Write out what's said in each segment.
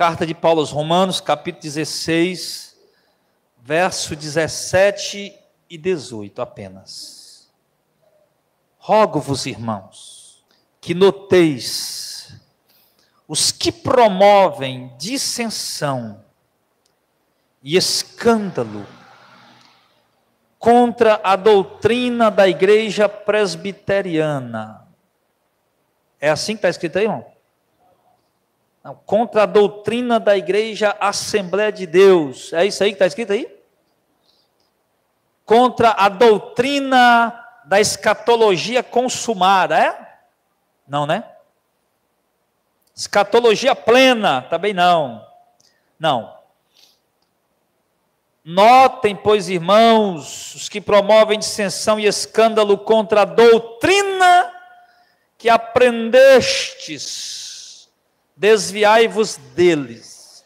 Carta de Paulo aos Romanos, capítulo 16, verso 17 e 18 apenas. Rogo-vos, irmãos, que noteis os que promovem dissensão e escândalo contra a doutrina da igreja presbiteriana. É assim que está escrito aí, irmão? Não, contra a doutrina da igreja Assembleia de Deus. É isso aí que está escrito aí? Contra a doutrina da escatologia consumada, é? Não, né? Escatologia plena, também não. Não. Notem, pois, irmãos, os que promovem dissensão e escândalo contra a doutrina que aprendestes, desviai-vos deles.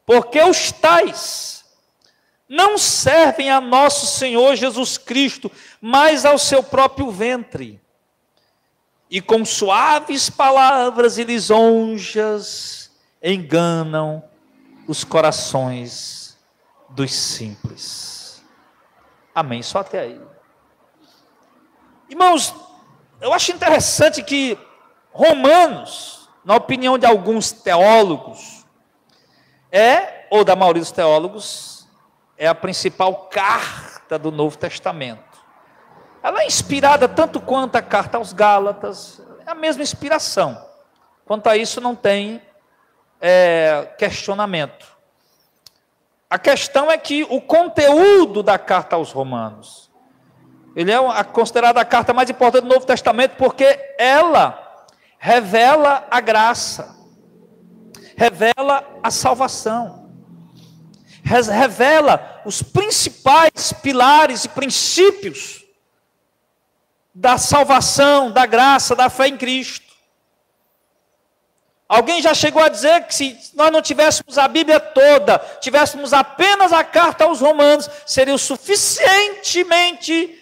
Porque os tais não servem a nosso Senhor Jesus Cristo, mas ao seu próprio ventre. E com suaves palavras e lisonjas enganam os corações dos simples. Amém, só até aí. Irmãos, eu acho interessante que Romanos, na opinião de alguns teólogos, ou da maioria dos teólogos, é a principal carta do Novo Testamento. Ela é inspirada tanto quanto a carta aos Gálatas, é a mesma inspiração. Quanto a isso não tem questionamento. A questão é que o conteúdo da carta aos Romanos, ele é considerada a carta mais importante do Novo Testamento, porque ela revela a graça, revela a salvação, revela os principais pilares e princípios da salvação, da graça, da fé em Cristo. Alguém já chegou a dizer que se nós não tivéssemos a Bíblia toda, tivéssemos apenas a carta aos Romanos, seria o suficientemente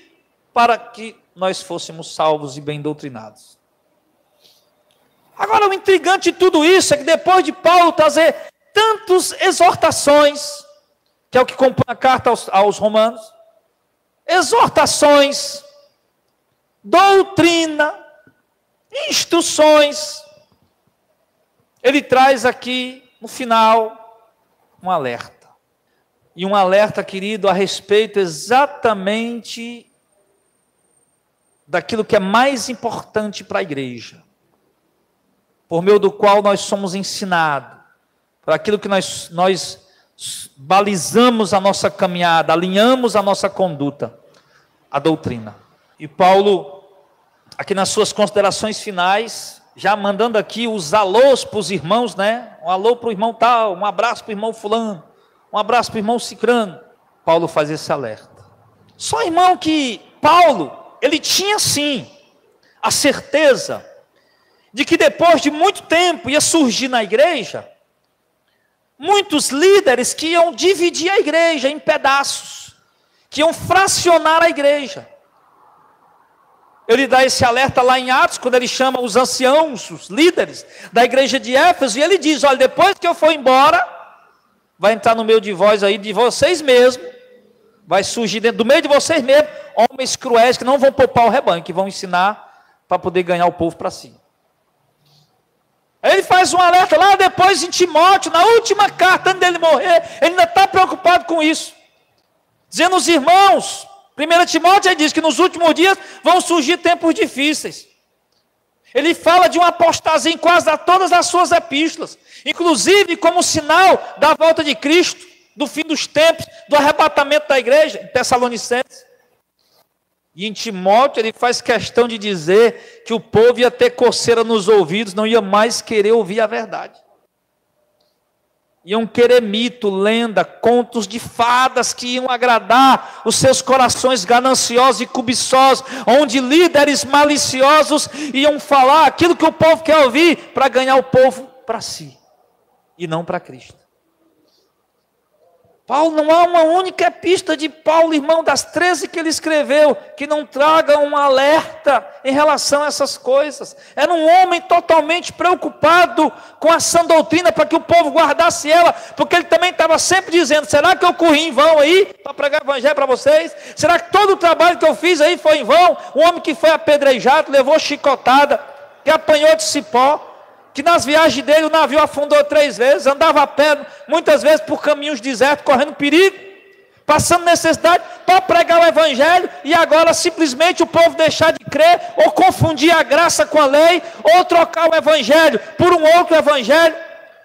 para que nós fôssemos salvos e bem doutrinados. Agora, o intrigante de tudo isso é que depois de Paulo trazer tantas exortações, que é o que compõe a carta aos Romanos, exortações, doutrina, instruções, ele traz aqui, no final, um alerta. E um alerta, querido, a respeito exatamente daquilo que é mais importante para a igreja, por meio do qual nós somos ensinados, por aquilo que nós balizamos a nossa caminhada, alinhamos a nossa conduta, a doutrina. E Paulo, aqui nas suas considerações finais, já mandando aqui os alôs para os irmãos, né? Um alô para o irmão tal, um abraço para o irmão fulano, um abraço para o irmão cicrano. Paulo faz esse alerta. Só, irmão, que Paulo, ele tinha sim a certeza de que depois de muito tempo ia surgir na igreja muitos líderes que iam dividir a igreja em pedaços, que iam fracionar a igreja. Ele dá esse alerta lá em Atos, quando ele chama os anciãos, os líderes da igreja de Éfeso, e ele diz, olha, depois que eu for embora, vai entrar no meio de vós aí, de vocês mesmos, vai surgir dentro do meio de vocês mesmos, homens cruéis que não vão poupar o rebanho, que vão ensinar para poder ganhar o povo para si. Aí ele faz um alerta lá depois em Timóteo, na última carta, antes dele morrer, ele ainda está preocupado com isso, dizendo aos irmãos, 1 Timóteo diz que nos últimos dias vão surgir tempos difíceis. Ele fala de uma apostasia em quase todas as suas epístolas, inclusive como sinal da volta de Cristo, do fim dos tempos, do arrebatamento da igreja, em Tessalonicenses. E em Timóteo ele faz questão de dizer que o povo ia ter coceira nos ouvidos, não ia mais querer ouvir a verdade. Iam querer mito, lenda, contos de fadas que iam agradar os seus corações gananciosos e cobiçosos, onde líderes maliciosos iam falar aquilo que o povo quer ouvir para ganhar o povo para si e não para Cristo. Paulo, não há uma única epístola de Paulo, irmão, das 13 que ele escreveu, que não traga um alerta em relação a essas coisas. Era um homem totalmente preocupado com a sã doutrina, para que o povo guardasse ela, porque ele também estava sempre dizendo: será que eu corri em vão aí, para pregar o evangelho para vocês? Será que todo o trabalho que eu fiz aí foi em vão? O homem que foi apedrejado, levou chicotada, que apanhou de cipó, que nas viagens dele o navio afundou 3 vezes, andava a pé, muitas vezes por caminhos desertos, correndo perigo, passando necessidade para pregar o evangelho, e agora simplesmente o povo deixar de crer, ou confundir a graça com a lei, ou trocar o evangelho por um outro evangelho,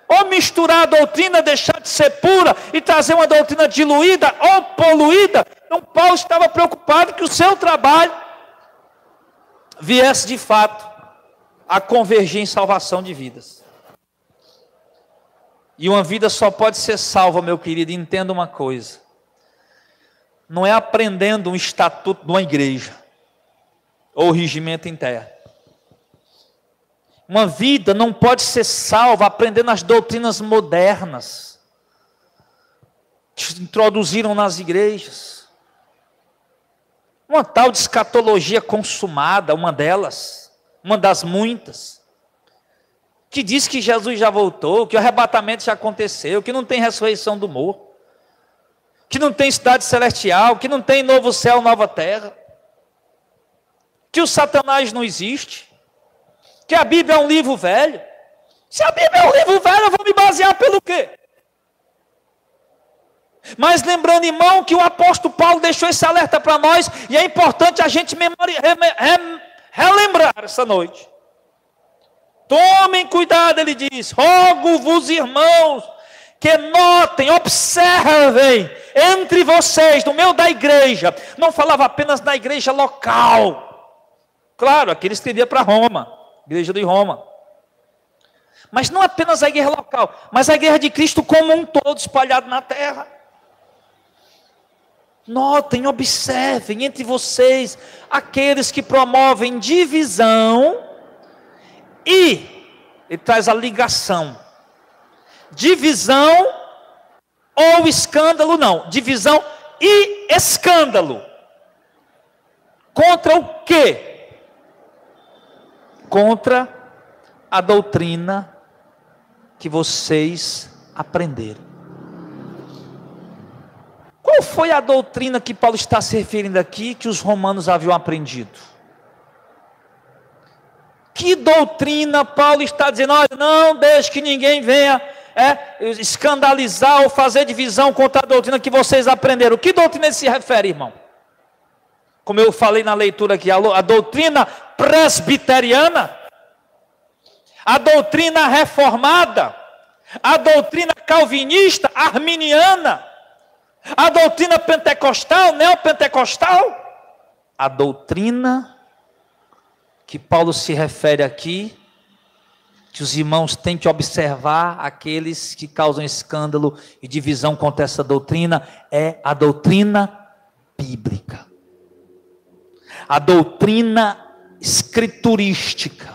ou misturar a doutrina, deixar de ser pura e trazer uma doutrina diluída ou poluída. Então Paulo estava preocupado que o seu trabalho viesse de fato a convergir em salvação de vidas. E uma vida só pode ser salva, meu querido, entenda uma coisa: não é aprendendo um estatuto de uma igreja ou regimento interno. Uma vida não pode ser salva aprendendo as doutrinas modernas que introduziram nas igrejas. Uma tal de escatologia consumada, uma delas, uma das muitas, que diz que Jesus já voltou, que o arrebatamento já aconteceu, que não tem ressurreição do morto, que não tem cidade celestial, que não tem novo céu, nova terra, que o Satanás não existe, que a Bíblia é um livro velho. Se a Bíblia é um livro velho, eu vou me basear pelo quê? Mas lembrando, irmão, que o apóstolo Paulo deixou esse alerta para nós, e é importante a gente relembrar essa noite. Tomem cuidado, ele diz: rogo-vos, irmãos, que notem, observem entre vocês, no meio da igreja. Não falava apenas da igreja local. Claro, aqui ele escrevia para Roma, igreja de Roma. Mas não apenas a igreja local, mas a igreja de Cristo como um todo, espalhado na terra. Notem, observem entre vocês aqueles que promovem divisão e ele traz a ligação. Divisão ou escândalo, não. Divisão e escândalo. Contra o quê? Contra a doutrina que vocês aprenderam. Qual foi a doutrina que Paulo está se referindo aqui, que os romanos haviam aprendido? Que doutrina Paulo está dizendo? Olha, não deixe que ninguém venha escandalizar ou fazer divisão contra a doutrina que vocês aprenderam. Que doutrina ele se refere, irmão? Como eu falei na leitura aqui, a doutrina presbiteriana, a doutrina reformada, a doutrina calvinista, arminiana, a doutrina pentecostal, neopentecostal. A doutrina que Paulo se refere aqui, que os irmãos têm que observar, aqueles que causam escândalo e divisão contra essa doutrina, é a doutrina bíblica, a doutrina escriturística,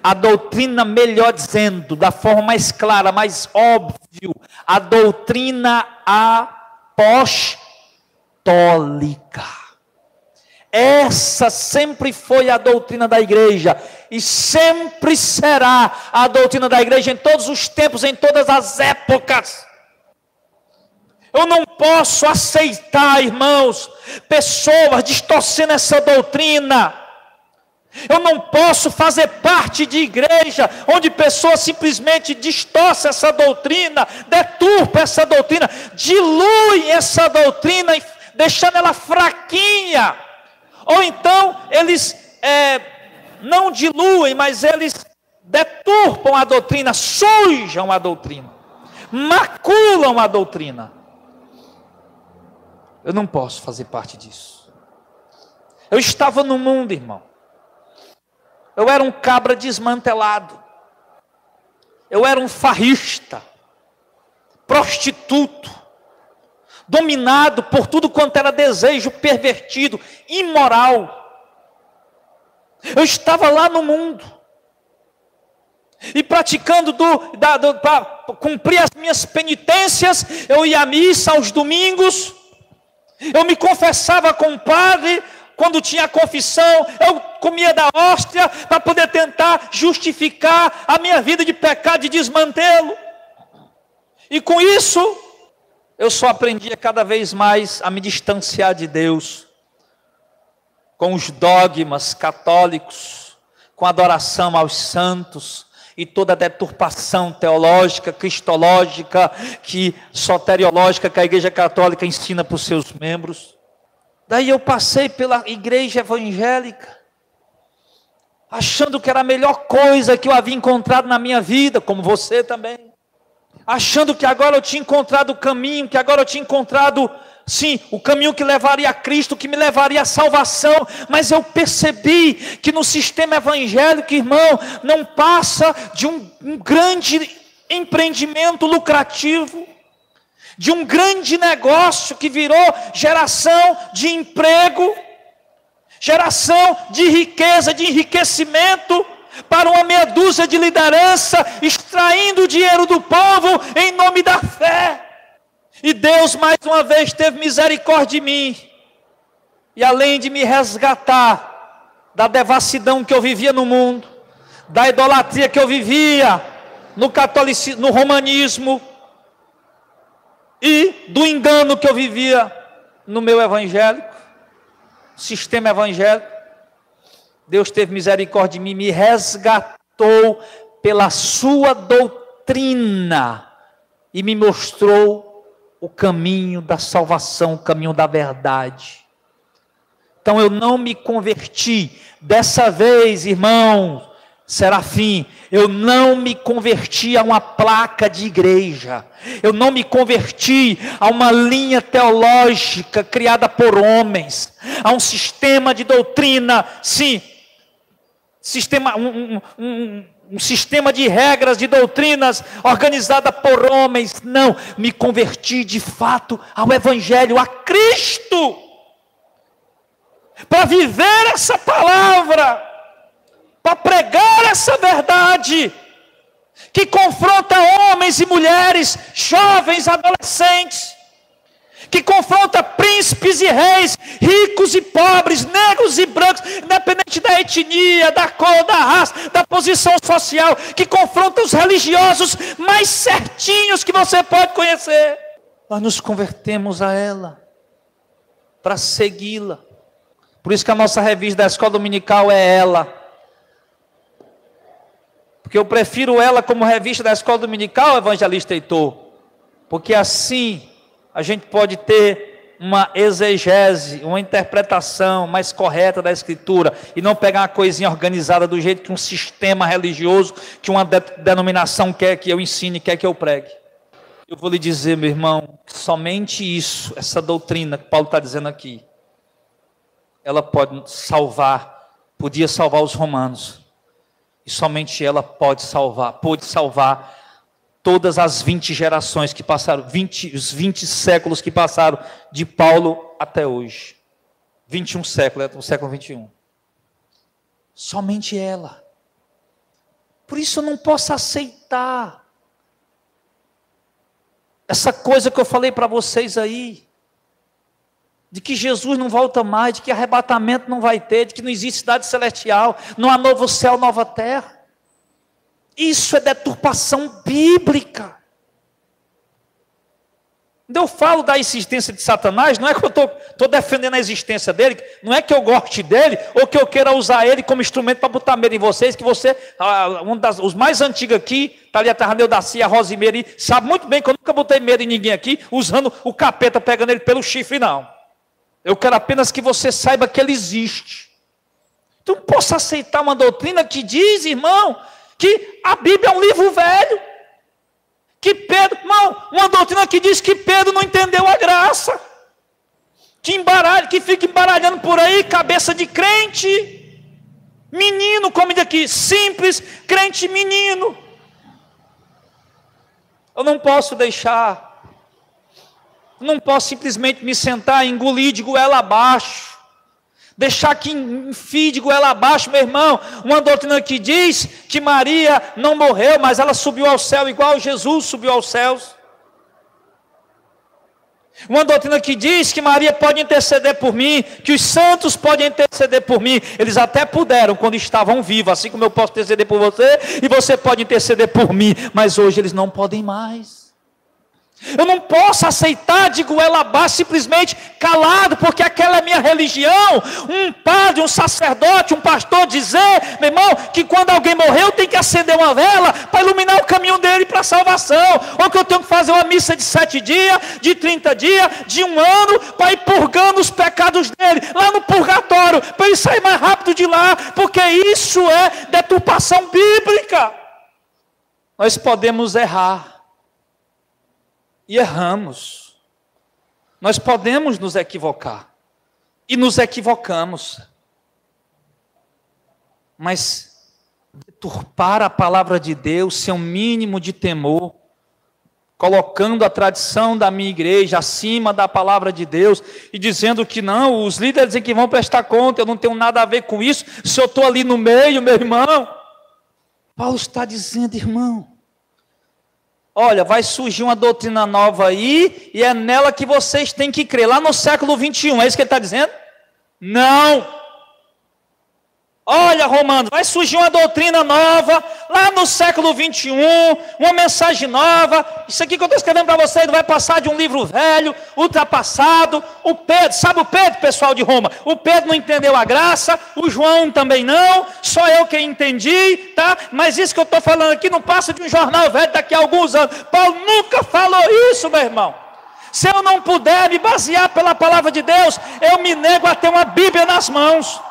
a doutrina, melhor dizendo, da forma mais clara, mais óbvia, a doutrina apostólica. Essa sempre foi a doutrina da igreja e sempre será a doutrina da igreja em todos os tempos, em todas as épocas. Eu não posso aceitar, irmãos, pessoas distorcendo essa doutrina. Eu não posso fazer parte de igreja onde pessoas simplesmente distorcem essa doutrina, deturpam essa doutrina, diluem essa doutrina, deixando ela fraquinha. Ou então eles não diluem, mas eles deturpam a doutrina, sujam a doutrina, maculam a doutrina. Eu não posso fazer parte disso. Eu estava no mundo, irmão. Eu era um cabra desmantelado. Eu era um farrista, prostituto, dominado por tudo quanto era desejo pervertido, imoral. Eu estava lá no mundo. E praticando para cumprir as minhas minhas penitências, eu ia à missa aos domingos, eu me confessava com o padre, quando tinha confissão, eu comia da hóstia, para poder tentar justificar a minha vida de pecado e desmantê-lo. E com isso, eu só aprendia cada vez mais a me distanciar de Deus, com os dogmas católicos, com a adoração aos santos, e toda a deturpação teológica, cristológica, soteriológica que a Igreja Católica ensina para os seus membros. Daí eu passei pela igreja evangélica, achando que era a melhor coisa que eu havia encontrado na minha vida, como você também. Achando que agora eu tinha encontrado o caminho, que agora eu tinha encontrado, sim, o caminho que levaria a Cristo, que me levaria à salvação. Mas eu percebi que no sistema evangélico, irmão, não passa de um grande empreendimento lucrativo, de um grande negócio que virou geração de emprego, geração de riqueza, de enriquecimento, para uma meia dúzia de liderança, extraindo o dinheiro do povo em nome da fé. E Deus mais uma vez teve misericórdia de mim, e além de me resgatar da devassidão que eu vivia no mundo, da idolatria que eu vivia no catolicismo, no romanismo, e do engano que eu vivia no meu evangélico, sistema evangélico, Deus teve misericórdia de mim, me resgatou pela sua doutrina e me mostrou o caminho da salvação, o caminho da verdade. Então eu não me converti, dessa vez, irmão Serafim, eu não me converti a uma placa de igreja, eu não me converti a uma linha teológica criada por homens, a um sistema de doutrina, sim, um sistema de regras, de doutrinas organizada por homens. Não, me converti de fato ao Evangelho, a Cristo, para viver essa palavra, para pregar essa verdade, que confronta homens e mulheres, jovens, adolescentes, que confronta príncipes e reis, ricos e pobres, negros e brancos, independente da etnia, da cor, da raça, da posição social, que confronta os religiosos mais certinhos que você pode conhecer. Nós nos convertemos a ela, para segui-la. Por isso que a nossa revista da escola dominical é ela. Porque eu prefiro ela como revista da escola dominical, evangelista Heitor, porque assim a gente pode ter uma exegese, uma interpretação mais correta da Escritura, e não pegar uma coisinha organizada do jeito que um sistema religioso, que uma denominação quer que eu ensine, quer que eu pregue. Eu vou lhe dizer, meu irmão, somente isso, essa doutrina que Paulo está dizendo aqui, ela pode salvar, podia salvar os romanos, e somente ela pôde salvar todas as 20 gerações que passaram, os 20 séculos que passaram de Paulo até hoje. 21 séculos, no século 21. Somente ela. Por isso eu não posso aceitar essa coisa que eu falei para vocês aí, de que Jesus não volta mais, de que arrebatamento não vai ter, de que não existe cidade celestial, não há novo céu, nova terra. Isso é deturpação bíblica. Quando eu falo da existência de Satanás, não é que eu estou defendendo a existência dele, não é que eu goste dele, ou que eu queira usar ele como instrumento para botar medo em vocês, que você, os mais antigos aqui, está ali atrás, a Neudacia, a Rosemary, sabe muito bem que eu nunca botei medo em ninguém aqui, usando o capeta, pegando ele pelo chifre, não. Eu quero apenas que você saiba que ele existe. Então, não posso aceitar uma doutrina que diz, irmão, que a Bíblia é um livro velho, que Pedro, irmão, uma doutrina que diz que Pedro não entendeu a graça, que fica embaralhando por aí, cabeça de crente, menino, como diz aqui, simples, crente menino. Eu não posso deixar, não posso simplesmente me sentar e engolir de goela abaixo, deixar que enfie de goela abaixo, meu irmão, uma doutrina que diz que Maria não morreu, mas ela subiu ao céu, igual Jesus subiu aos céus. Uma doutrina que diz que Maria pode interceder por mim, que os santos podem interceder por mim. Eles até puderam quando estavam vivos, assim como eu posso interceder por você e você pode interceder por mim, mas hoje eles não podem mais. Eu não posso aceitar de goela abaixo simplesmente calado, porque aquela é minha religião. Um padre, um sacerdote, um pastor dizer, meu irmão, que quando alguém morreu tem que acender uma vela para iluminar o caminho dele para a salvação. Ou que eu tenho que fazer uma missa de 7 dias, de 30 dias, de 1 ano, para ir purgando os pecados dele, lá no purgatório, para ele sair mais rápido de lá, porque isso é deturpação bíblica. Nós podemos errar. E erramos. Nós podemos nos equivocar. E nos equivocamos. Mas deturpar a palavra de Deus sem um mínimo de temor, colocando a tradição da minha igreja acima da palavra de Deus, e dizendo que não, os líderes dizem que vão prestar conta, eu não tenho nada a ver com isso, se eu estou ali no meio, meu irmão. Paulo está dizendo, irmão, olha, vai surgir uma doutrina nova aí, e é nela que vocês têm que crer. Lá no século 21, é isso que ele está dizendo? Não. Olha, Romanos, vai surgir uma doutrina nova, lá no século 21, uma mensagem nova. Isso aqui que eu estou escrevendo para vocês não vai passar de um livro velho, ultrapassado. O Pedro, sabe o Pedro, pessoal de Roma? O Pedro não entendeu a graça, o João também não, só eu que entendi, tá? Mas isso que eu estou falando aqui não passa de um jornal velho daqui a alguns anos. Paulo nunca falou isso, meu irmão. Se eu não puder me basear pela palavra de Deus, eu me nego a ter uma Bíblia nas mãos.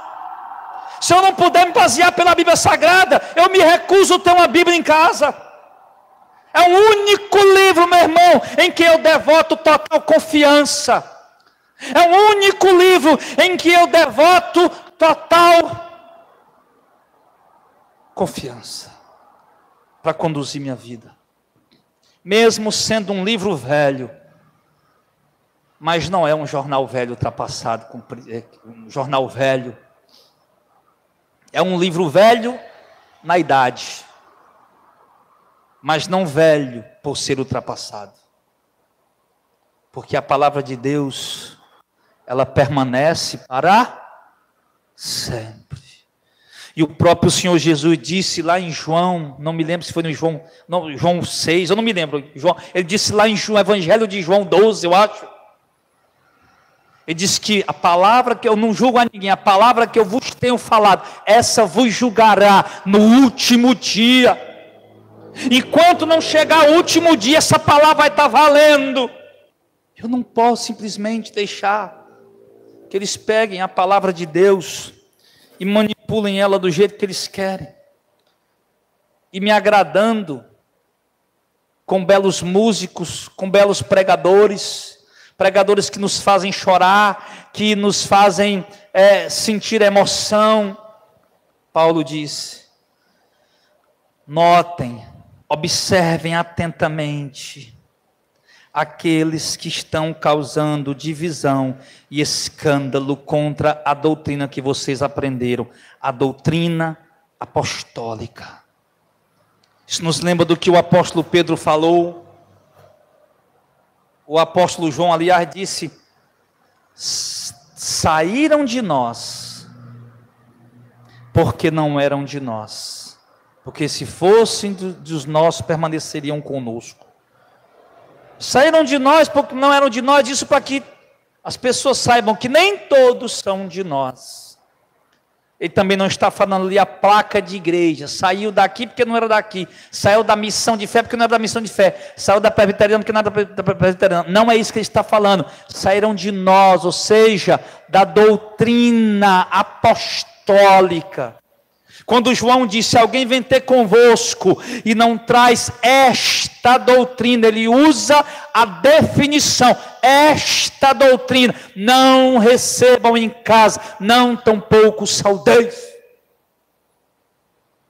Se eu não puder me basear pela Bíblia Sagrada, eu me recuso a ter uma Bíblia em casa. É o único livro, meu irmão, em que eu devoto total confiança. É o único livro em que eu devoto total confiança para conduzir minha vida. Mesmo sendo um livro velho, mas não é um jornal velho ultrapassado, um jornal velho. É um livro velho na idade, mas não velho por ser ultrapassado. Porque a palavra de Deus, ela permanece para sempre. E o próprio Senhor Jesus disse lá em João, não me lembro se foi no João 6, eu não me lembro. Ele disse lá em Evangelho de João 12, eu acho. Ele diz que a palavra que eu não julgo a ninguém, a palavra que eu vos tenho falado, essa vos julgará no último dia. Enquanto não chegar o último dia, essa palavra vai estar valendo. Eu não posso simplesmente deixar que eles peguem a palavra de Deus e manipulem ela do jeito que eles querem. E me agradando com belos músicos, com belos pregadores que nos fazem chorar, que nos fazem sentir emoção. Paulo diz: notem, observem atentamente aqueles que estão causando divisão e escândalo contra a doutrina que vocês aprenderam, a doutrina apostólica. Isso nos lembra do que o apóstolo Pedro falou. O apóstolo João, aliás, disse: saíram de nós, porque não eram de nós, porque se fossem dos nossos, permaneceriam conosco. Saíram de nós, porque não eram de nós, isso para que as pessoas saibam que nem todos são de nós. Ele também não está falando ali a placa de igreja, saiu daqui porque não era daqui, saiu da missão de fé porque não era da missão de fé, saiu da presbiteriana porque não era da presbiteriana. Não é isso que ele está falando. Saíram de nós, ou seja, da doutrina apostólica. Quando João disse: alguém vem ter convosco e não traz esta doutrina, ele usa a definição, esta doutrina, não recebam em casa, não tampouco saudeis.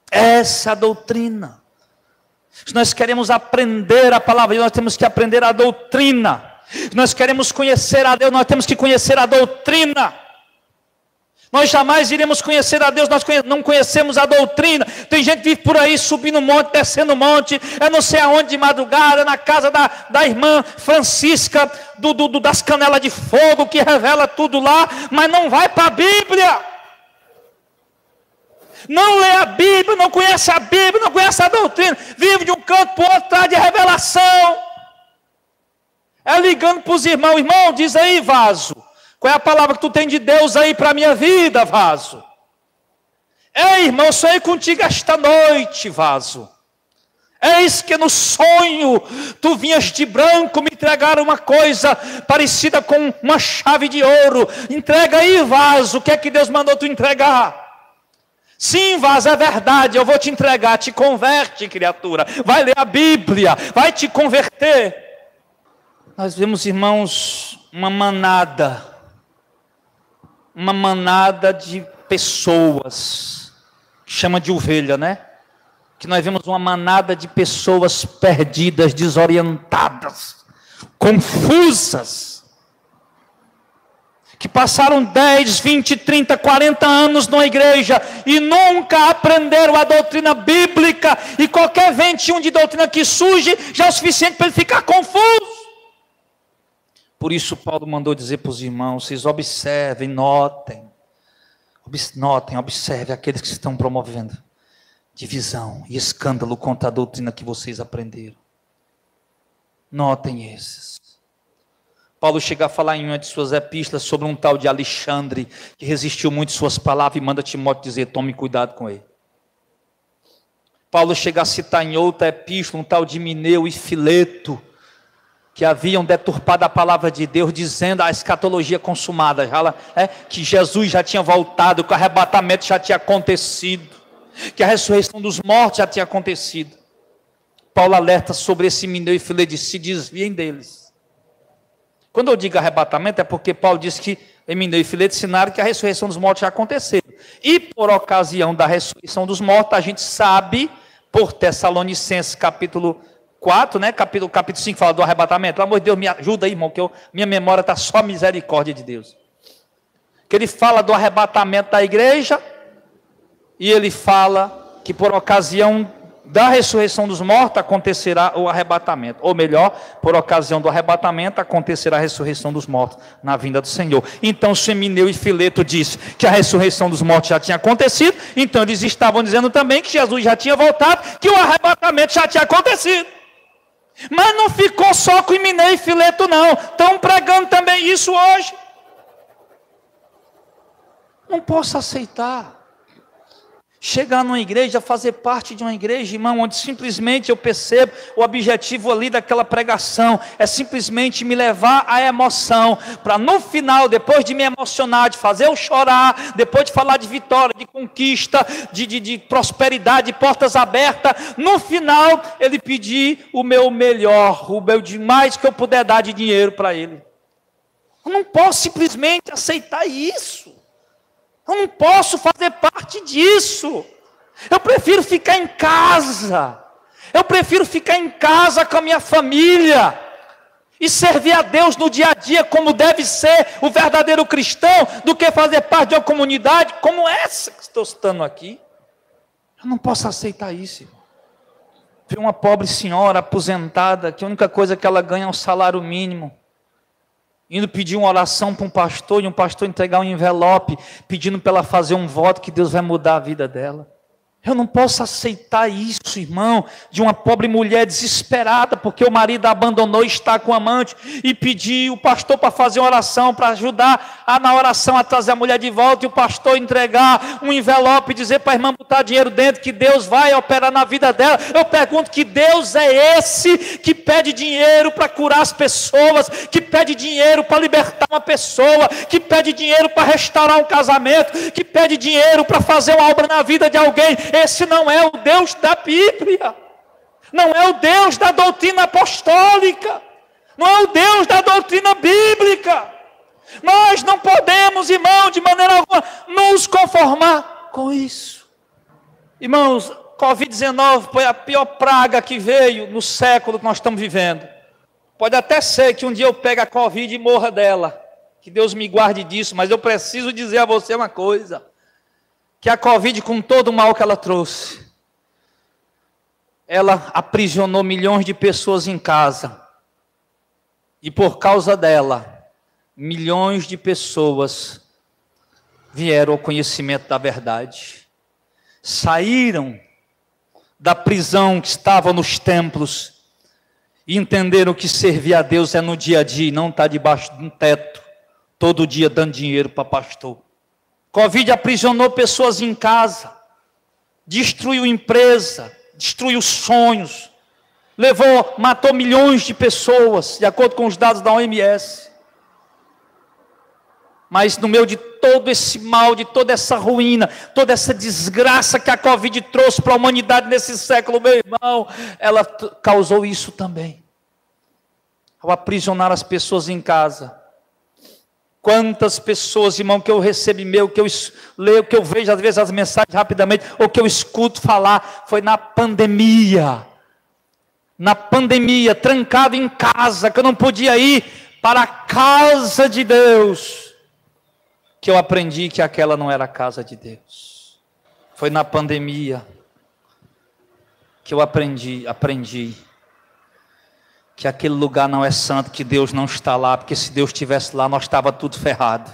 Essa doutrina. Se nós queremos aprender a palavra, nós temos que aprender a doutrina. Se nós queremos conhecer a Deus, nós temos que conhecer a doutrina. Nós jamais iremos conhecer a Deus, nós não conhecemos a doutrina. Tem gente que vive por aí subindo monte, descendo monte, eu não sei aonde de madrugada, na casa da irmã Francisca, das canelas de fogo, que revela tudo lá, mas não vai para a Bíblia. Não lê a Bíblia, não conhece a Bíblia, não conhece a doutrina, vive de um canto para o outro, atrás de revelação. É ligando para os irmãos, irmão, diz aí, vaso. Qual é a palavra que tu tem de Deus aí para a minha vida, vaso? Ei, irmão, eu sonhei contigo esta noite, vaso. Eis que no sonho tu vinhas de branco me entregar uma coisa parecida com uma chave de ouro. Entrega aí, vaso, o que é que Deus mandou tu entregar? Sim, vaso, é verdade, eu vou te entregar. Te converte, criatura. Vai ler a Bíblia, vai te converter. Nós vemos, irmãos, uma manada de pessoas, chama de ovelha, né? Que nós vemos uma manada de pessoas perdidas, desorientadas, confusas, que passaram 10, 20, 30, 40 anos na igreja e nunca aprenderam a doutrina bíblica, e qualquer ventinho de doutrina que surge já é o suficiente para ele ficar confuso. Por isso Paulo mandou dizer para os irmãos, vocês observem, notem, observem aqueles que estão promovendo divisão e escândalo contra a doutrina que vocês aprenderam. Notem esses. Paulo chega a falar em uma de suas epístolas sobre um tal de Alexandre, que resistiu muito às suas palavras, e manda Timóteo dizer, tome cuidado com ele. Paulo chega a citar em outra epístola um tal de Mineu e Fileto, que haviam deturpado a palavra de Deus, dizendo a escatologia consumada, que Jesus já tinha voltado, que o arrebatamento já tinha acontecido, que a ressurreição dos mortos já tinha acontecido. Paulo alerta sobre esse Mineu e Fileto, diz, se desviem deles. Quando eu digo arrebatamento, é porque Paulo diz que Mineu e Fileto ensinaram que a ressurreição dos mortos já aconteceu. E por ocasião da ressurreição dos mortos, a gente sabe, por Tessalonicenses capítulo 4, né? Capítulo 5 fala do arrebatamento. Pelo amor de Deus, me ajuda aí, irmão, que minha memória está só misericórdia de Deus. Que ele fala do arrebatamento da igreja, e ele fala que por ocasião da ressurreição dos mortos acontecerá o arrebatamento. Ou melhor, por ocasião do arrebatamento acontecerá a ressurreição dos mortos na vinda do Senhor. Então, se Mineu e Fileto disse que a ressurreição dos mortos já tinha acontecido, então eles estavam dizendo também que Jesus já tinha voltado, que o arrebatamento já tinha acontecido. Mas não ficou só com Mineu e Fileto, não. Estão pregando também isso hoje. Não posso aceitar chegar numa igreja, fazer parte de uma igreja, irmão, onde simplesmente eu percebo o objetivo ali daquela pregação é simplesmente me levar à emoção, para no final, depois de me emocionar, de fazer eu chorar, depois de falar de vitória, de conquista, de prosperidade, de portas abertas, no final ele pedir o meu melhor, o meu demais que eu puder dar de dinheiro para ele. Eu não posso simplesmente aceitar isso. Eu não posso fazer parte disso. Eu prefiro ficar em casa. Eu prefiro ficar em casa com a minha família e servir a Deus no dia a dia como deve ser o verdadeiro cristão, do que fazer parte de uma comunidade como essa que estou citando aqui. Eu não posso aceitar isso, irmão. Vi uma pobre senhora aposentada, que a única coisa que ela ganha é um salário mínimo, indo pedir uma oração para um pastor, e um pastor entregar um envelope, pedindo para ela fazer um voto que Deus vai mudar a vida dela. Eu não posso aceitar isso, irmão, de uma pobre mulher desesperada, porque o marido a abandonou e está com o amante, e pedir o pastor para fazer uma oração, para ajudar na oração a trazer a mulher de volta, e o pastor entregar um envelope e dizer para a irmã botar dinheiro dentro, que Deus vai operar na vida dela. Eu pergunto, que Deus é esse que pede dinheiro para curar as pessoas, que pede dinheiro para libertar uma pessoa, que pede dinheiro para restaurar um casamento, que pede dinheiro para fazer uma obra na vida de alguém? Esse não é o Deus da Bíblia, não é o Deus da doutrina apostólica, não é o Deus da doutrina bíblica. Nós não podemos, irmão, de maneira alguma, nos conformar com isso. Irmãos, Covid-19 foi a pior praga que veio no século que nós estamos vivendo. Pode até ser que um dia eu pegue a Covid e morra dela, que Deus me guarde disso, mas eu preciso dizer a você uma coisa, que a Covid, com todo o mal que ela trouxe, ela aprisionou milhões de pessoas em casa, e por causa dela, milhões de pessoas vieram ao conhecimento da verdade, saíram da prisão que estava nos templos, e entenderam que servir a Deus é no dia a dia, não estar debaixo de um teto, todo dia dando dinheiro para pastor. Covid aprisionou pessoas em casa, destruiu empresa, destruiu sonhos, matou milhões de pessoas, de acordo com os dados da OMS. Mas no meio de todo esse mal, de toda essa ruína, toda essa desgraça que a Covid trouxe para a humanidade nesse século, meu irmão, ela causou isso também. Ao aprisionar as pessoas em casa. Quantas pessoas, irmão, que eu recebo e-mail, que eu leio, que eu vejo às vezes as mensagens rapidamente, ou que eu escuto falar, foi na pandemia, trancado em casa, que eu não podia ir para a casa de Deus, que eu aprendi que aquela não era a casa de Deus. Foi na pandemia que eu aprendi que aquele lugar não é santo, que Deus não está lá, porque se Deus estivesse lá, nós estava tudo ferrado.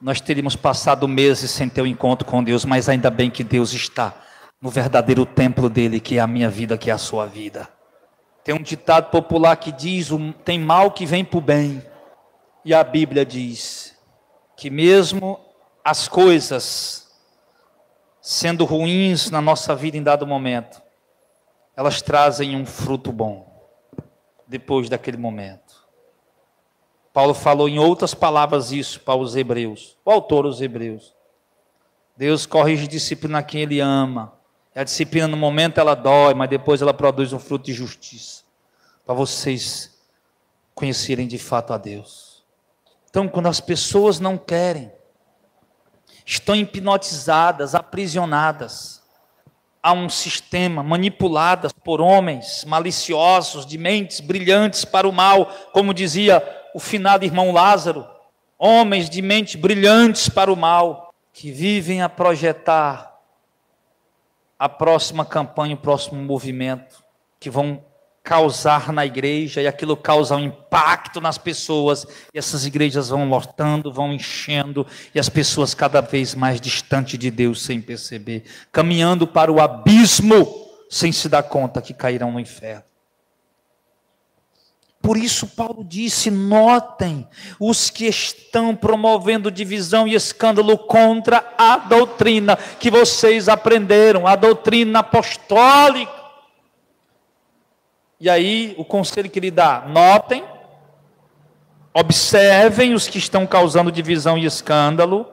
Nós teríamos passado meses sem ter um encontro com Deus, mas ainda bem que Deus está no verdadeiro templo dele, que é a minha vida, que é a sua vida. Tem um ditado popular que diz, tem mal que vem para o bem. E a Bíblia diz que mesmo as coisas sendo ruins na nossa vida em dado momento, elas trazem um fruto bom, depois daquele momento. Paulo falou em outras palavras isso para os hebreus, o autor dos hebreus. Deus corrige e disciplina quem Ele ama. E a disciplina no momento ela dói, mas depois ela produz um fruto de justiça, para vocês conhecerem de fato a Deus. Então, quando as pessoas não querem, estão hipnotizadas, aprisionadas a um sistema, manipuladas por homens maliciosos, de mentes brilhantes para o mal, como dizia o finado irmão Lázaro, homens de mentes brilhantes para o mal, que vivem a projetar a próxima campanha, o próximo movimento, que vão causar na igreja, e aquilo causa um impacto nas pessoas, e essas igrejas vão lotando, vão enchendo, e as pessoas cada vez mais distantes de Deus, sem perceber, caminhando para o abismo, sem se dar conta que cairão no inferno. Por isso Paulo disse, notem os que estão promovendo divisão e escândalo contra a doutrina que vocês aprenderam, a doutrina apostólica. E aí, o conselho que ele dá, notem, observem os que estão causando divisão e escândalo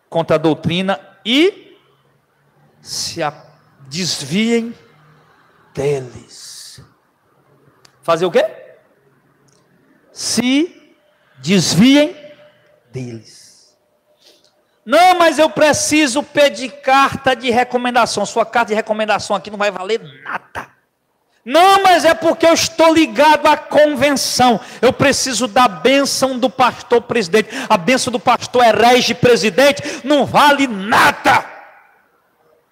contra a doutrina e se desviem deles. Fazer o quê? Se desviem deles. Não, mas eu preciso pedir carta de recomendação. Sua carta de recomendação aqui não vai valer nada. Não, mas é porque eu estou ligado à convenção. Eu preciso da bênção do pastor presidente. A bênção do pastor herege presidente não vale nada.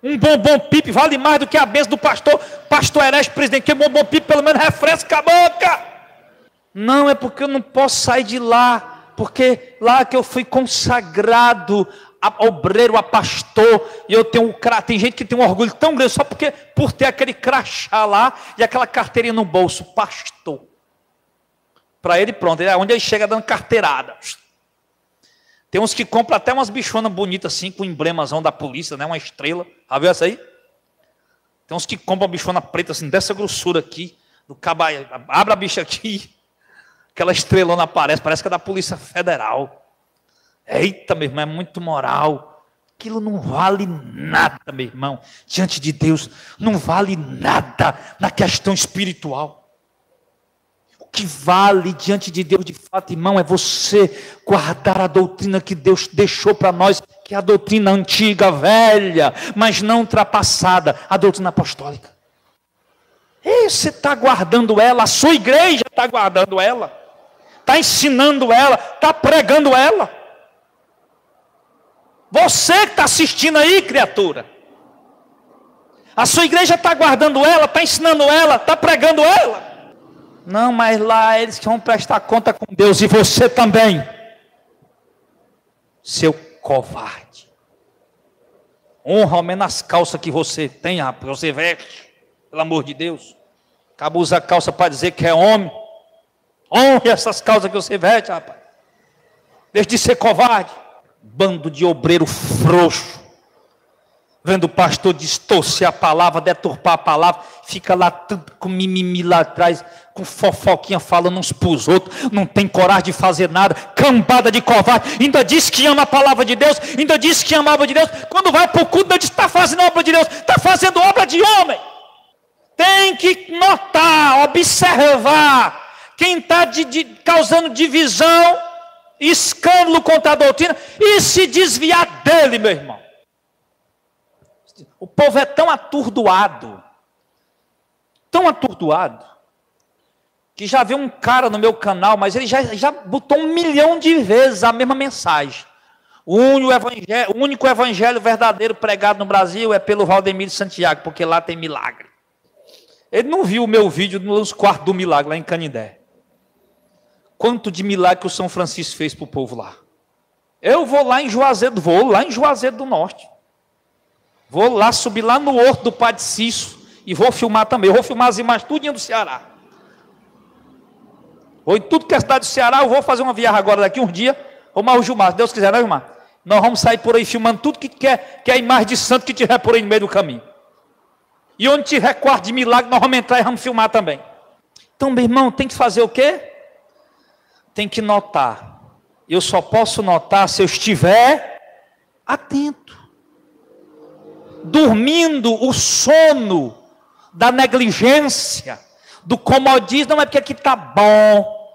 Um bombom pipe vale mais do que a bênção do pastor herege presidente. Que bombom pipe pelo menos refresca a boca. Não, é porque eu não posso sair de lá. Porque lá que eu fui consagrado a obreiro, a pastor, e eu tenho tem gente que tem um orgulho tão grande só por ter aquele crachá lá e aquela carteirinha no bolso, pastor. Para ele pronto, onde ele chega dando carteirada. Tem uns que compram até umas bichonas bonitas assim, com emblemazão da polícia, né? Uma estrela, já viu essa aí? Tem uns que compram uma bichona preta assim, dessa grossura aqui, do cabai, abre a bicha aqui, aquela estrelona aparece, parece que é da Polícia Federal. Eita, meu irmão, é muito moral. Aquilo não vale nada, meu irmão. Diante de Deus, não vale nada na questão espiritual. O que vale diante de Deus, de fato, irmão, é você guardar a doutrina que Deus deixou para nós, que é a doutrina antiga, velha, mas não ultrapassada, a doutrina apostólica. E você está guardando ela, a sua igreja está guardando ela. está ensinando ela, está pregando ela. Você que está assistindo aí, criatura. A sua igreja está guardando ela, está ensinando ela, está pregando ela. Não, mas lá eles que vão prestar conta com Deus e você também. Seu covarde. Honra ao menos as calças que você tem, rapaz, você veste. Pelo amor de Deus. Acaba usa calça para dizer que é homem. Honre essas calças que você veste, rapaz. Deixe de ser covarde. Bando de obreiro frouxo. Vendo o pastor distorcer a palavra, deturpar a palavra, fica lá tudo com mimimi lá atrás, com fofoquinha falando uns para os outros, não tem coragem de fazer nada, cambada de covarde, ainda diz que ama a palavra de Deus, ainda diz que ama a obra de Deus, quando vai para o culto, ainda diz que está fazendo obra de Deus, está fazendo obra de homem. Tem que notar, observar, quem está causando divisão, escândalo contra a doutrina, e se desviar dele, meu irmão. O povo é tão atordoado, que já viu um cara no meu canal, mas ele já botou 1 milhão de vezes a mesma mensagem. O único evangelho verdadeiro pregado no Brasil é pelo Valdemir de Santiago, porque lá tem milagre. Ele não viu o meu vídeo nos quartos do milagre, lá em Canindé. Quanto de milagre que o São Francisco fez para o povo lá. Eu vou lá em Juazeiro do Norte. Vou lá, subir lá no horto do Padre Cício e vou filmar também. Eu vou filmar as imagens tudinho do Ceará. Vou em tudo que é cidade do Ceará, eu vou fazer uma viagem agora daqui uns dias. Ô Marro Gilmar, se Deus quiser, né, Gilmar? Nós vamos sair por aí filmando tudo que é imagem de santo que tiver por aí no meio do caminho. E onde tiver quarto de milagre, nós vamos entrar e vamos filmar também. Então, meu irmão, tem que fazer o quê? Tem que notar. Eu só posso notar se eu estiver atento. Dormindo o sono da negligência, do comodismo, não é porque aqui está bom,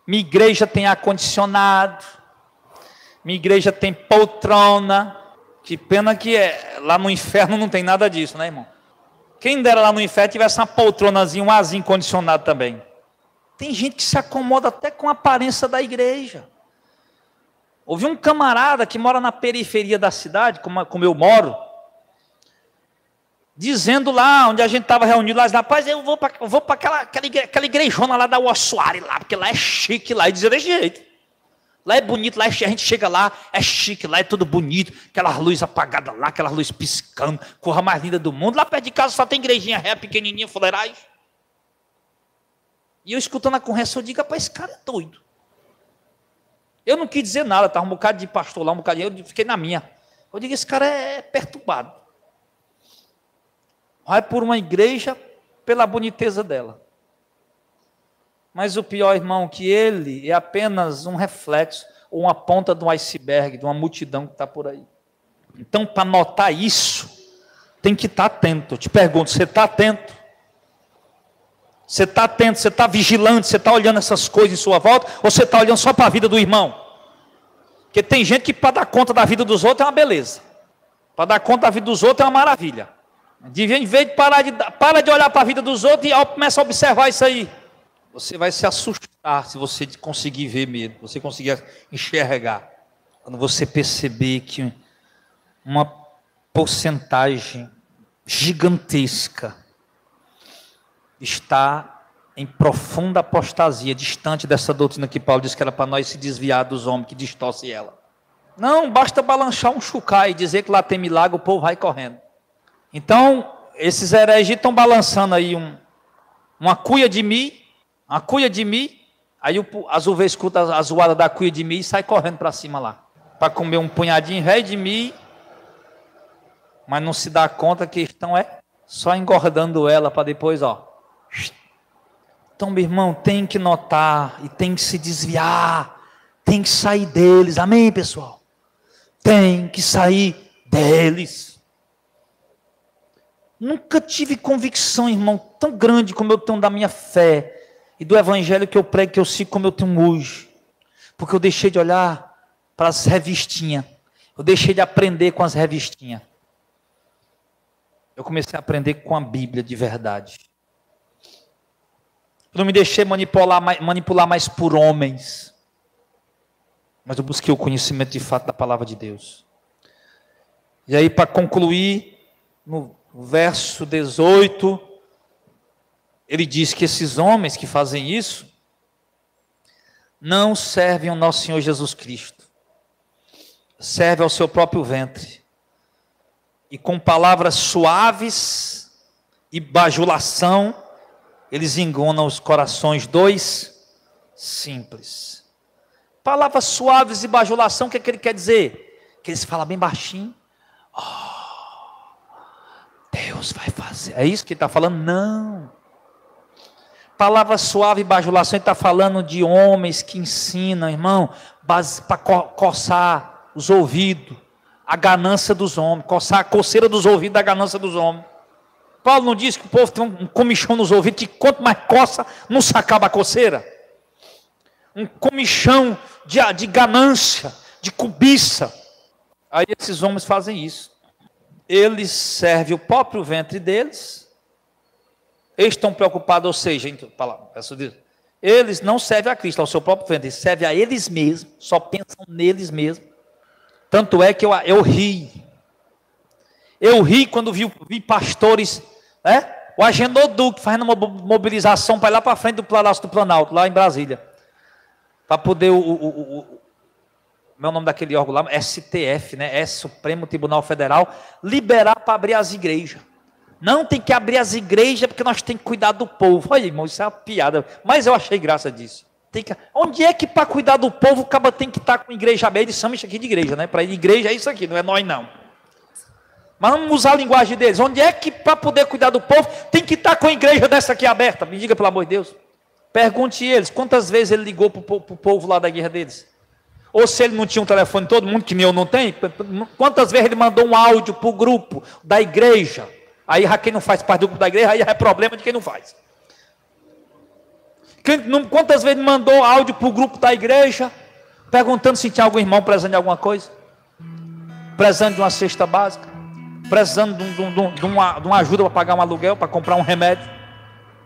minha igreja tem ar-condicionado, minha igreja tem poltrona, que pena que lá no inferno não tem nada disso, né, irmão? Quem dera lá no inferno tivesse uma poltronazinha, um arzinho condicionado também. Tem gente que se acomoda até com a aparência da igreja. Houve um camarada que mora na periferia da cidade, como eu moro, dizendo lá, onde a gente estava reunido, lá, rapaz, eu vou para aquela igrejona lá da Ossuari, lá, porque lá é chique, lá, e dizia desse jeito. Lá é bonito, lá a gente chega lá, é chique, lá é tudo bonito, aquelas luzes apagadas lá, aquelas luzes piscando, coisa mais linda do mundo. Lá perto de casa só tem igrejinha ré, pequenininha, fuleirais. E eu escutando a conversa, eu digo, rapaz, esse cara é doido. Eu não quis dizer nada, estava um bocado de pastor lá, um bocado eu fiquei na minha. Eu digo, esse cara é perturbado. Vai por uma igreja pela boniteza dela. Mas o pior, irmão, que ele é apenas um reflexo, ou uma ponta de um iceberg, de uma multidão que está por aí. Então, para notar isso, tem que estar atento. Eu te pergunto, você está atento? Você está atento, você está vigilante, você está olhando essas coisas em sua volta, ou você está olhando só para a vida do irmão? Porque tem gente que para dar conta da vida dos outros é uma beleza. Para dar conta da vida dos outros é uma maravilha. Em vez de para de olhar para a vida dos outros e começa a observar isso aí. Você vai se assustar se você conseguir ver mesmo, você conseguir enxergar. Quando você perceber que uma porcentagem gigantesca está em profunda apostasia, distante dessa doutrina que Paulo disse que era para nós se desviar dos homens que distorcem ela. Não, basta balançar um chucai e dizer que lá tem milagre, o povo vai correndo. Então, esses hereges estão balançando aí uma cuia de milho, aí as ovelhas escutam a zoada da cuia de milho e sai correndo para cima lá, para comer um punhadinho velho de milho, mas não se dá conta que estão só engordando ela para depois, ó. Então, meu irmão, tem que notar e tem que se desviar, tem que sair deles, amém, pessoal? Tem que sair deles. Nunca tive convicção, irmão, tão grande como eu tenho da minha fé e do evangelho que eu prego, que eu sigo como eu tenho hoje. Porque eu deixei de olhar para as revistinhas. Eu deixei de aprender com as revistinhas. Eu comecei a aprender com a Bíblia de verdade. Eu não me deixei manipular mais por homens, mas eu busquei o conhecimento de fato da palavra de Deus. E aí, para concluir, no verso 18, ele diz que esses homens que fazem isso não servem ao nosso Senhor Jesus Cristo, servem ao seu próprio ventre, e com palavras suaves e bajulação, eles enganam os corações dos simples. Palavras suaves e bajulação, o que é que ele quer dizer? Que eles falam bem baixinho. Deus vai fazer. É isso que ele está falando? Não. Palavra suave e bajulação, ele está falando de homens que ensinam, irmão, para coçar os ouvidos, a ganância dos homens, coçar a coceira dos ouvidos da ganância dos homens. Paulo não diz que o povo tem um comichão nos ouvidos, que quanto mais coça, não se acaba a coceira. Um comichão de ganância, de cobiça. Aí esses homens fazem isso. Eles servem o próprio ventre deles. Eles estão preocupados, ou seja, eles não servem a Cristo, ao seu próprio ventre, eles servem a eles mesmos, só pensam neles mesmos. Tanto é que eu ri. Eu ri quando vi pastores, né? O Agenor Duque fazendo uma mobilização para ir lá para frente do Palácio do Planalto, lá em Brasília. Para poder meu nome daquele órgão lá, STF, né? É Supremo Tribunal Federal, liberar para abrir as igrejas. Não tem que abrir as igrejas porque nós temos que cuidar do povo. Olha, irmão, isso é uma piada. Mas eu achei graça disso. Onde é que para cuidar do povo o cara tem que estar com igreja aberta? Eles chamam isso aqui de igreja, né? Para igreja é isso aqui, não é nós não. Mas vamos usar a linguagem deles. Onde é que para poder cuidar do povo tem que estar com a igreja dessa aqui aberta? Me diga, pelo amor de Deus. Pergunte eles, quantas vezes ele ligou para o povo lá da guerra deles? Ou se ele não tinha um telefone, todo mundo, que nem eu não tenho, quantas vezes ele mandou um áudio para o grupo da igreja? Aí quem não faz parte do grupo da igreja, aí é problema de quem não faz. Quantas vezes ele mandou áudio para o grupo da igreja, perguntando se tinha algum irmão precisando de alguma coisa? Precisando de uma cesta básica? Precisando de uma ajuda para pagar um aluguel, para comprar um remédio?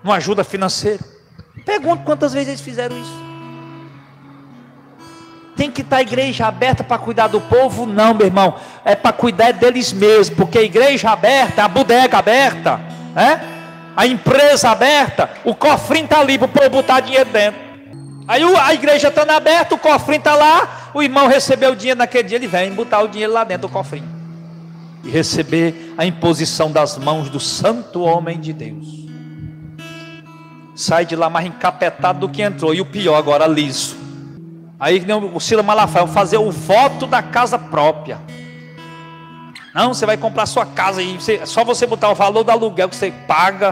Uma ajuda financeira? Pergunto quantas vezes eles fizeram isso. Tem que estar a igreja aberta para cuidar do povo? Não, meu irmão. É para cuidar deles mesmos. Porque a igreja aberta, a bodega aberta, a empresa aberta, o cofrinho está ali para o povo botar dinheiro dentro. Aí a igreja estando aberta, o cofrinho está lá, o irmão recebeu o dinheiro naquele dia, ele vem botar o dinheiro lá dentro do cofrinho. E receber a imposição das mãos do santo homem de Deus. Sai de lá mais encapetado do que entrou. E o pior agora, liso. Aí o Silas Malafaia, fazer o voto da casa própria. Não, você vai comprar sua casa aí, só você botar o valor do aluguel que você paga,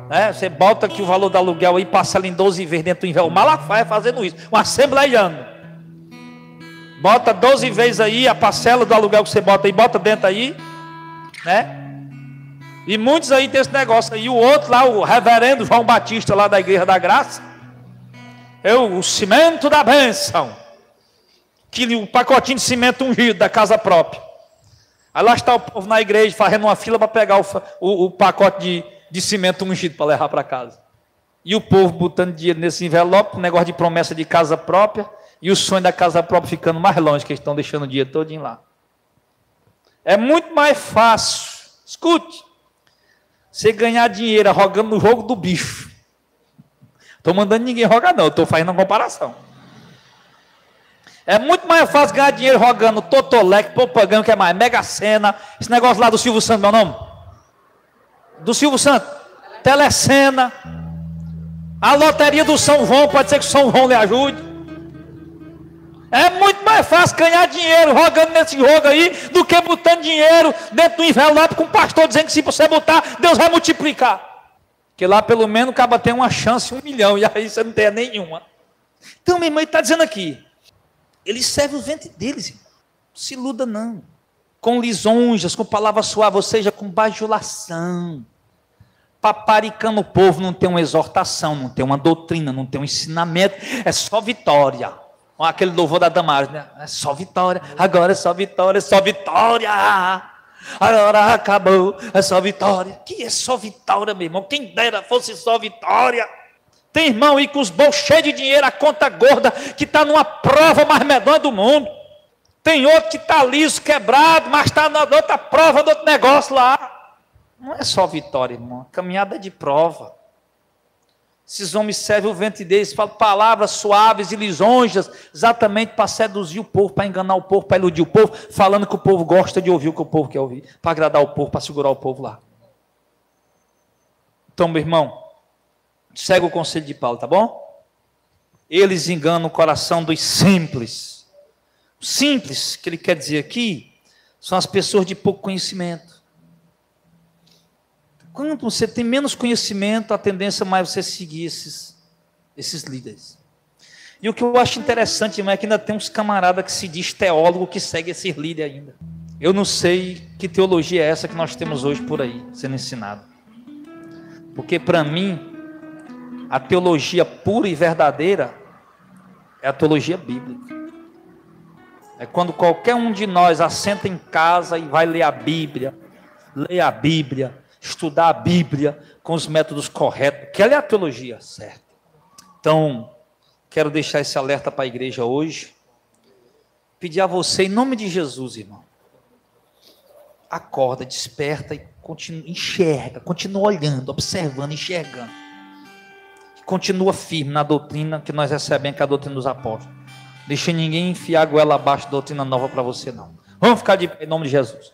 né? Você bota aqui o valor do aluguel aí, parcela em 12 vezes dentro do inverno. O Malafaia fazendo isso, um assembleiano. Bota 12 vezes aí a parcela do aluguel que você bota aí, bota dentro aí, né? E muitos aí tem esse negócio aí. O outro lá, o reverendo João Batista lá da Igreja da Graça, o cimento da bênção, o pacotinho de cimento ungido da casa própria. Aí lá está o povo na igreja fazendo uma fila para pegar o pacote de cimento ungido para levar para casa. E o povo botando dinheiro nesse envelope, um negócio de promessa de casa própria, e o sonho da casa própria ficando mais longe, que eles estão deixando o dinheiro todinho lá. É muito mais fácil, escute, você ganhar dinheiro rogando no jogo do bicho. Estou mandando ninguém rogar não, estou fazendo uma comparação. É muito mais fácil ganhar dinheiro rogando Totolec, Popagão, que é mais, Mega Sena, esse negócio lá do Silvio Santos, meu nome? Do Silvio Santos, Telecena, a loteria do São João, pode ser que o São João lhe ajude. É muito mais fácil ganhar dinheiro rogando nesse jogo aí, do que botando dinheiro dentro do envelope com o pastor dizendo que se você botar, Deus vai multiplicar. Porque lá pelo menos o cara tem uma chance, 1 milhão, e aí você não tem nenhuma. Então, minha irmã, ele está dizendo aqui, eles servem o ventre deles, irmão. Não se iluda não. Com lisonjas, com palavras suaves, ou seja, com bajulação. Paparicando o povo, não tem uma exortação, não tem uma doutrina, não tem um ensinamento, é só vitória. Aquele louvor da Damares, né? É só vitória, agora é só vitória, é só vitória. Agora acabou, é só vitória. Que é só vitória, meu irmão? Quem dera fosse só vitória. Tem irmão aí com os bolsos cheios de dinheiro, a conta gorda, que está numa prova mais medonha do mundo. Tem outro que está liso, quebrado, mas está na outra prova, do outro negócio lá. Não é só vitória, irmão. A caminhada é de prova. Esses homens servem o ventre deles, falam palavras suaves e lisonjas, exatamente para seduzir o povo, para enganar o povo, para iludir o povo, falando que o povo gosta de ouvir o que o povo quer ouvir, para agradar o povo, para segurar o povo lá. Então, meu irmão, segue o conselho de Paulo, tá bom? Eles enganam o coração dos simples. O simples, que ele quer dizer aqui, são as pessoas de pouco conhecimento. Quando você tem menos conhecimento, a tendência é mais você seguir esses líderes. E o que eu acho interessante, irmão, é que ainda tem uns camaradas que se diz teólogo que segue esses líderes ainda. Eu não sei que teologia é essa que nós temos hoje por aí, sendo ensinada. Porque para mim, a teologia pura e verdadeira é a teologia bíblica. É quando qualquer um de nós assenta em casa e vai ler a Bíblia, estudar a Bíblia com os métodos corretos, que ela é a teologia certa. Então, quero deixar esse alerta para a igreja hoje, pedir a você, em nome de Jesus, irmão, acorda, desperta e enxerga, continua olhando, observando, enxergando. Continua firme na doutrina que nós recebemos, que é a doutrina dos apóstolos. Deixa ninguém enfiar a goela abaixo da doutrina nova para você, não. Vamos ficar de pé em nome de Jesus.